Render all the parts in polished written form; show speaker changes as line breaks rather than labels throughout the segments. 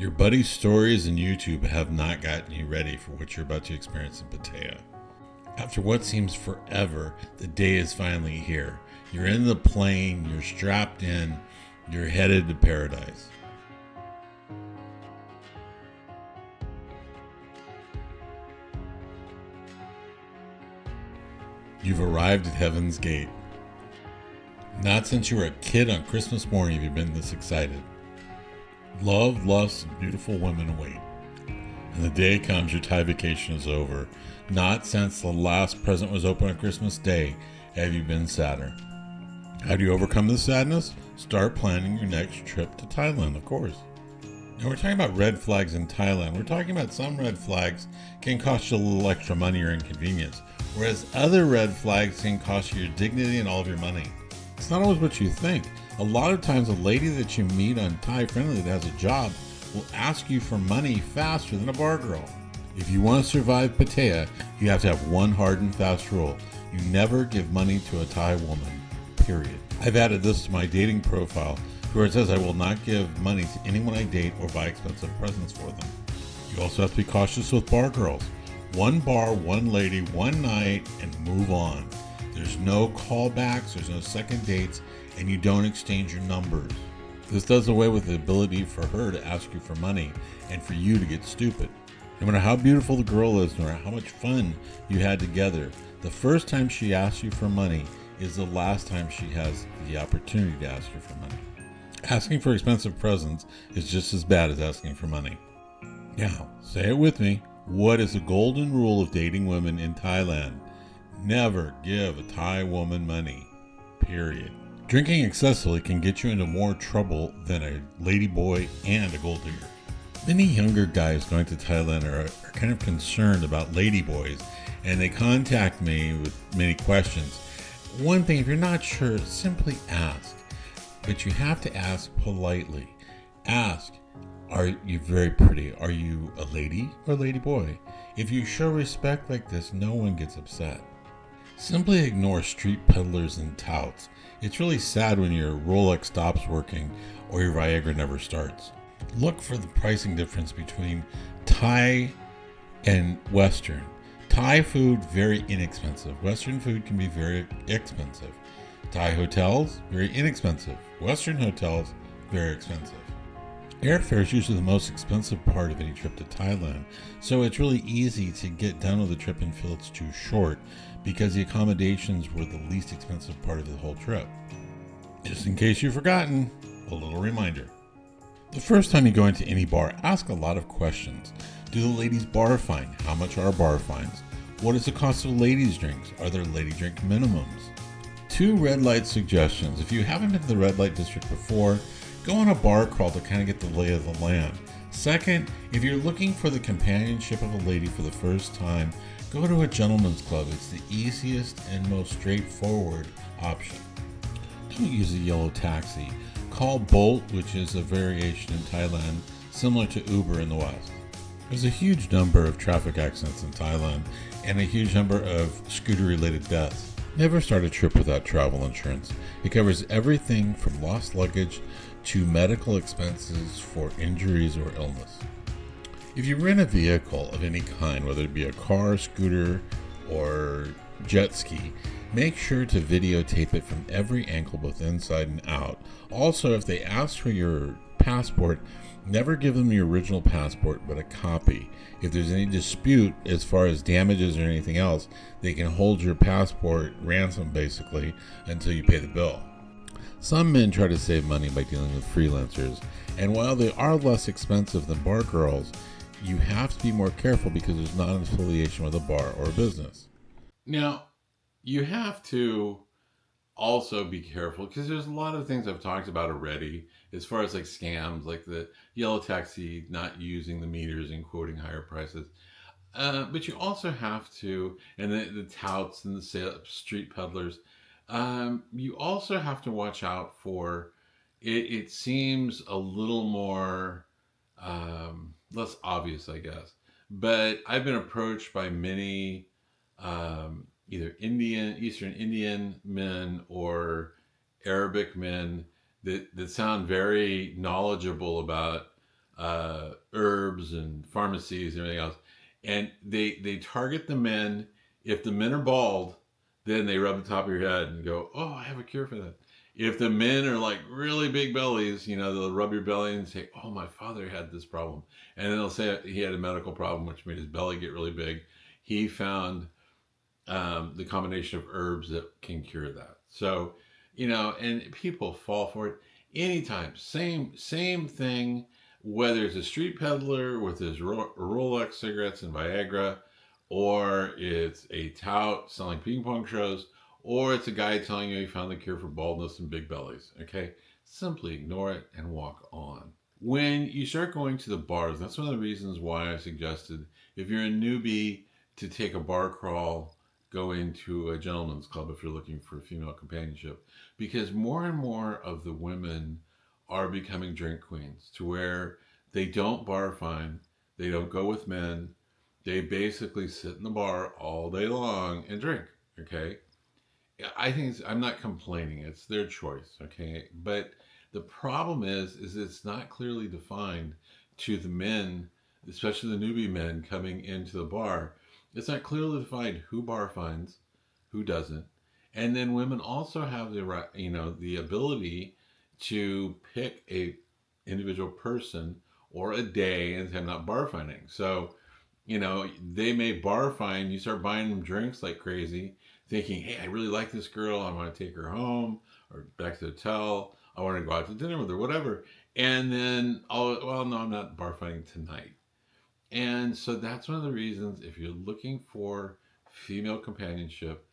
Your buddy's stories and YouTube have not gotten you ready for what you're about to experience in Pattaya. After what seems forever, the day is finally here. You're in the plane, you're strapped in, you're headed to paradise. You've arrived at Heaven's Gate. Not since you were a kid on Christmas morning have you been this excited. Love, lust, and beautiful women await. And the day comes your Thai vacation is over. Not since the last present was opened on Christmas Day have you been sadder. How do you overcome this sadness? Start planning your next trip to Thailand, of course. Now we're talking about red flags in Thailand. We're talking about some red flags can cost you a little extra money or inconvenience, whereas other red flags can cost you your dignity and all of your money. It's not always what you think. A lot of times a lady that you meet on Thai Friendly that has a job will ask you for money faster than a bar girl. If you want to survive Pattaya, you have to have one hard and fast rule. You never give money to a Thai woman, period. I've added this to my dating profile where it says I will not give money to anyone I date or buy expensive presents for them. You also have to be cautious with bar girls. One bar, one lady, one night, and move on. There's no callbacks, there's no second dates, and you don't exchange your numbers. This does away with the ability for her to ask you for money and for you to get stupid. No matter how beautiful the girl is, no matter how much fun you had together, the first time she asks you for money is the last time she has the opportunity to ask you for money. Asking for expensive presents is just as bad as asking for money. Now, say it with me. What is the golden rule of dating women in Thailand? Never give a Thai woman money. Period. Drinking excessively can get you into more trouble than a ladyboy and a gold digger. Many younger guys going to Thailand are kind of concerned about ladyboys, and they contact me with many questions. One thing, if you're not sure, simply ask. But you have to ask politely. Ask, are you very pretty? Are you a lady or ladyboy? If you show respect like this, no one gets upset. Simply ignore street peddlers and touts. It's really sad when your Rolex stops working or your Viagra never starts. Look for the pricing difference between Thai and Western. Thai food, very inexpensive. Western food can be very expensive. Thai hotels, very inexpensive. Western hotels, very expensive. Airfare is usually the most expensive part of any trip to Thailand, so it's really easy to get done with the trip and feel it's too short because the accommodations were the least expensive part of the whole trip. Just in case you've forgotten, a little reminder. The first time you go into any bar, ask a lot of questions. Do the ladies bar fine? How much are bar fines? What is the cost of ladies' drinks? Are there lady drink minimums? 2 red light suggestions. If you haven't been to the red light district before, go on a bar crawl to kind of get the lay of the land. Second, if you're looking for the companionship of a lady for the first time, go to a gentleman's club. It's the easiest and most straightforward option. Don't use a yellow taxi. Call Bolt, which is a variation in Thailand, similar to Uber in the West. There's a huge number of traffic accidents in Thailand and a huge number of scooter-related deaths. Never start a trip without travel insurance. It covers everything from lost luggage to medical expenses for injuries or illness. If you rent a vehicle of any kind, whether it be a car, scooter, or jet ski, make sure to videotape it from every angle, both inside and out. Also, if they ask for your passport, never give them your original passport, but a copy. If there's any dispute as far as damages or anything else, they can hold your passport ransom, basically, until you pay the bill. Some men try to save money by dealing with freelancers, and while they are less expensive than bar girls, you have to be more careful because there's not an affiliation with a bar or a business. Now, you have to also be careful because there's a lot of things I've talked about already as far as like scams, like the yellow taxi not using the meters and quoting higher prices. But you also have to, and the touts and the street peddlers, you also have to watch out for it. It seems a little more less obvious, I guess. But I've been approached by many either Eastern Indian men or Arabic men that sound very knowledgeable about herbs and pharmacies and everything else. And they target the men. If the men are bald, then they rub the top of your head and go, "Oh, I have a cure for that." If the men are like really big bellies, they'll rub your belly and say, "Oh, my father had this problem," and then they'll say he had a medical problem which made his belly get really big. He found the combination of herbs that can cure that. So, and people fall for it anytime. Same thing. Whether it's a street peddler with his Rolex cigarettes and Viagra, or it's a tout selling ping pong shows, or it's a guy telling you he found the cure for baldness and big bellies. Okay, simply ignore it and walk on. When you start going to the bars, that's one of the reasons why I suggested if you're a newbie to take a bar crawl, go into a gentleman's club if you're looking for female companionship, because more and more of the women are becoming drink queens to where they don't bar fine, they don't go with men, they basically sit in the bar all day long and drink. Okay, I'm not complaining, it's their choice. Okay, but the problem is it's not clearly defined to the men, especially the newbie men coming into the bar. It's not clearly defined who bar fines, who doesn't. And then women also have the right, the ability to pick a individual person or a day and say, I'm not bar fining. So, they may bar fine. You start buying them drinks like crazy, thinking, hey, I really like this girl. I want to take her home or back to the hotel. I want to go out to dinner with her, whatever. And then, well, no, I'm not bar fining tonight. And so that's one of the reasons if you're looking for female companionship,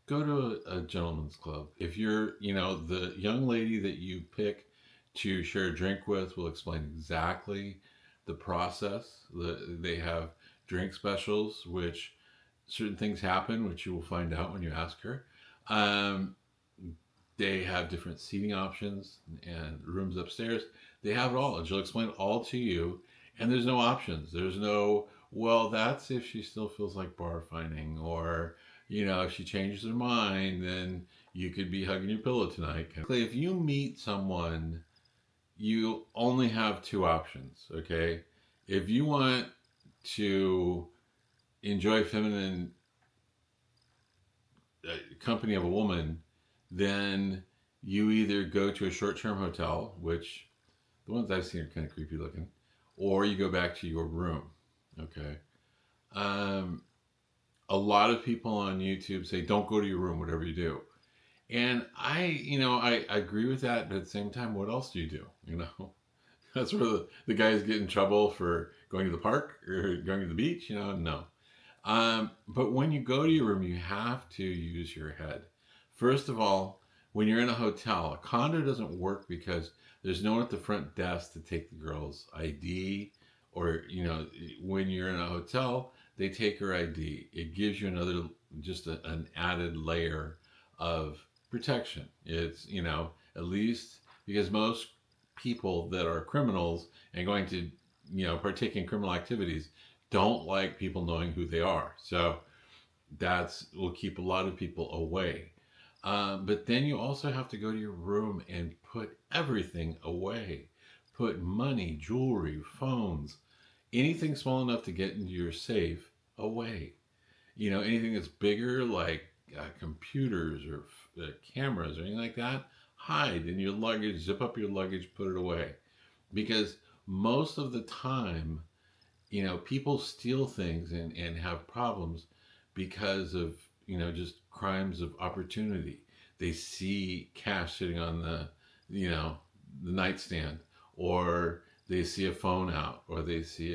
go to a gentleman's club. If you're, the young lady that you pick to share a drink with will explain exactly the process. They have drink specials, which certain things happen, which you will find out when you ask her. Um, they have different seating options and rooms upstairs. They have it all, and she'll explain it all to you. And there's no options. There's no, well, that's if she still feels like bar fining, or if she changes her mind, then you could be hugging your pillow tonight. If you meet someone, you only have two options. Okay, if you want to enjoy feminine company of a woman, then you either go to a short-term hotel, which the ones I've seen are kind of creepy looking, or you go back to your room. Okay. A lot of people on YouTube say, don't go to your room, whatever you do. And I agree with that, but at the same time, what else do you do? That's where the guys get in trouble for going to the park or going to the beach, no. But when you go to your room, you have to use your head. First of all, when you're in a hotel, a condo doesn't work because there's no one at the front desk to take the girl's ID, or, when you're in a hotel, they take her ID. It gives you an added layer of protection. It's, at least because most people that are criminals and going to, partake in criminal activities don't like people knowing who they are. So will keep a lot of people away. But then you also have to go to your room and put everything away. Put money, jewelry, phones, anything small enough to get into your safe away. Anything that's bigger like computers or cameras or anything like that, hide in your luggage, zip up your luggage, put it away. Because most of the time, people steal things and have problems because of, just crimes of opportunity. They see cash sitting on the nightstand, or they see a phone out, or they see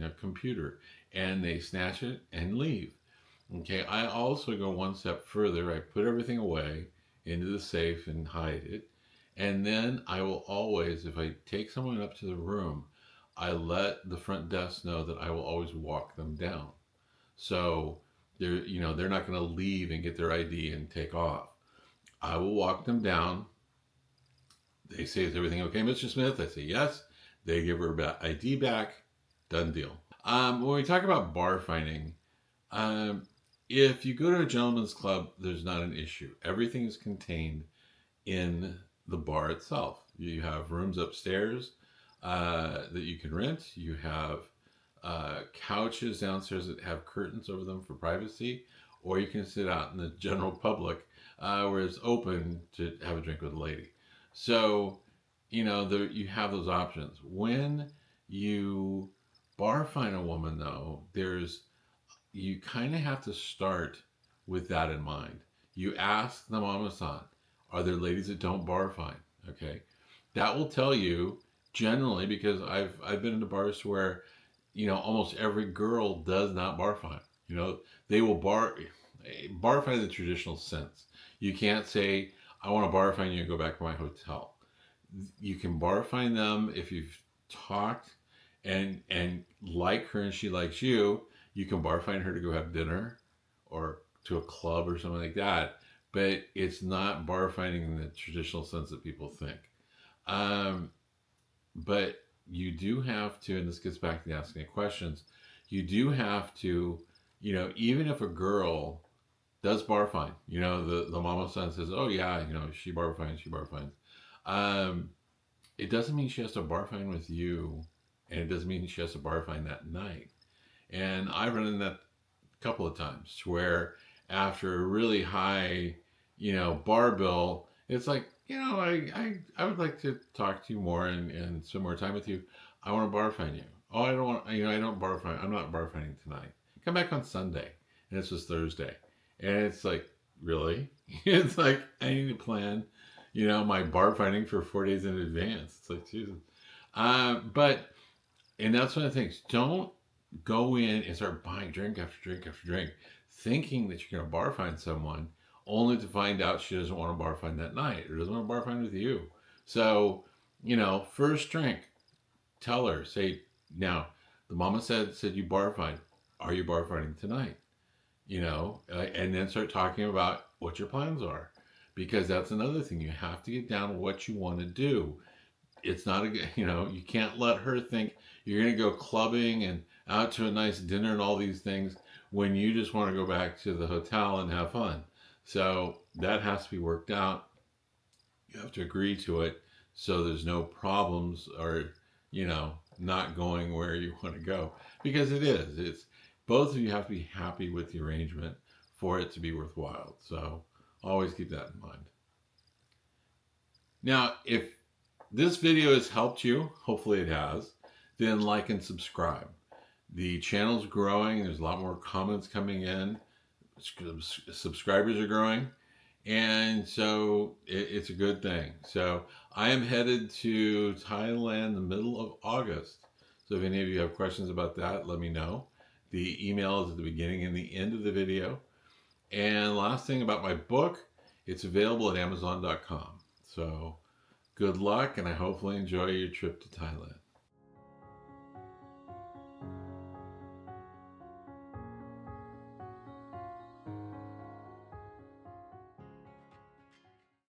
a computer, and they snatch it and leave. Okay, I also go one step further. I put everything away into the safe and hide it. And then I will always, if I take someone up to the room, I let the front desk know that I will always walk them down. So they're not going to leave and get their ID and take off. I will walk them down. They say, is everything okay, Mr. Smith? I say, yes. They give her ID back. Done deal. When we talk about bar fining, if you go to a gentleman's club, there's not an issue. Everything is contained in the bar itself. You have rooms upstairs. that you can rent. You have couches downstairs that have curtains over them for privacy, or you can sit out in the general public where it's open to have a drink with a lady. So, you have those options. When you bar find a woman, though, you kind of have to start with that in mind. You ask the mama-san, are there ladies that don't bar find? Okay, that will tell you generally, because I've been into bars where almost every girl does not bar find. They will bar find in the traditional sense. You can't say I want to bar find you and go back to my hotel. You can bar find them if you've talked and like her and she likes you. You can bar find her to go have dinner or to a club or something like that. But it's not bar finding in the traditional sense that people think. But you do have to, and this gets back to the asking questions, you do have to, even if a girl does bar find, the mama son says, oh yeah, she bar finds, she bar finds. It doesn't mean she has to bar find with you, and it doesn't mean she has to bar find that night. And I've run into that a couple of times where after a really high, bar bill, it's like, I would like to talk to you more and spend more time with you. I want to bar find you. Oh, I don't want, I don't bar find. I'm not bar finding tonight. Come back on Sunday. And this was Thursday. And it's like, really? It's like, I need to plan, my bar finding for 4 days in advance. It's like, Jesus. And that's one of the things. Don't go in and start buying drink after drink after drink, thinking that you're going to bar find someone, only to find out she doesn't want to bar find that night or doesn't want to bar find with you. So, first drink, tell her, say, now, the mama said you bar find. Are you bar finding tonight? And then start talking about what your plans are. Because that's another thing. You have to get down to what you want to do. It's not you can't let her think you're going to go clubbing and out to a nice dinner and all these things when you just want to go back to the hotel and have fun. So that has to be worked out. You have to agree to it so there's no problems or, not going where you want to go. Because it's both of you have to be happy with the arrangement for it to be worthwhile. So always keep that in mind. Now, if this video has helped you, hopefully it has, then like and subscribe. The channel's growing. There's a lot more comments coming in. Subscribers are growing. And so it's a good thing. So I am headed to Thailand the middle of August. So if any of you have questions about that, let me know. The email is at the beginning and the end of the video. And last thing about my book, it's available at Amazon.com. So good luck, and I hopefully enjoy your trip to Thailand.